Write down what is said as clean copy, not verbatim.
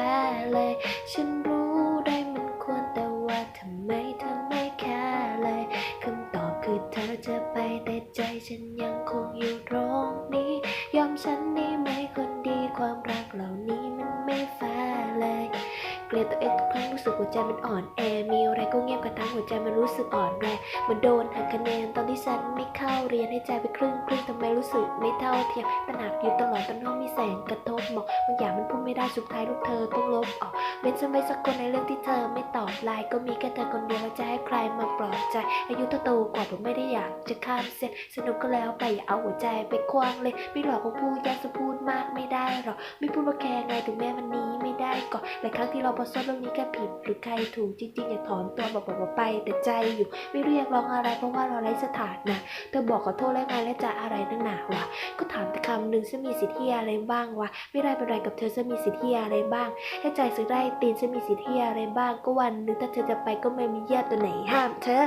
แฟร์เลยฉันรู้ได้มันควรแต่ว่าทำไมเธอไม่แคร์เลยคำตอบคือเธอจะไปแต่ใจฉันยังคงอยู่ตรงนี้ยอมฉันได้ไหมคนดีความรักเหล่านี้มันไม่แฟร์เลยเกลียดตัวเองทุกครั้งรู้สึกหัวใจมันอ่อนแอมีอะไรก็เงียบกระทั่งหัวใจมันรู้สึกอ่อนแรงเหมือนโดนหักคะแนนตอนที่ฉันไม่เข้าเรียนให้ใจไปครึ่งทำไมรู้สึกไม่เท่าเทียมตระหนักอยู่ตลอดตอนห้องมีแสงกระทบหมอกบางอย่างมันพูดไม่ได้สุดท้ายลูกเธอต้องลบออกเว้นฉันไว้สักคนในเรื่องที่เธอไม่ตอบไลน์ก็มีแค่เธอคนเดียวแล้วจะให้ใครมาปลอบใจอายุเธอโตกว่าผมไม่ได้อยากจะข้ามเส้นสนุกก็แล้วไปอย่าเอาหัวใจไปคว้างเลยไม่หลอกก็พูดยากจะพูดมากไม่ได้หรอกไม่พูดว่าแค่ไงถึงแม้วันนี้ไม่ได้ก่อนหลายครั้งที่เราพอซ้อนเรื่องนี้แค่ผิดหรือใครถูกจริงๆอยากถอนตัวบอกไปแต่ใจอยู่ไม่เรียกร้องอะไรเพราะว่าเราไร้สถานะเธอบอกขอโทษแล้วไงแล้วจะอะไรนักหนาวะก็ถามแต่คำหนึ่งฉันมีสิทธิ์ที่อะไรบ้างวะไม่ได้เป็นไรกับเธอฉันมีสิทธิ์ที่อะไรบ้างให้ใจสึกได้ตีนฉันมีสิทธิ์ที่อะไรบ้างก็วันหนึ่งถ้าเธอจะไปก็ไม่มีญาติตัวไหนห้ามเธอ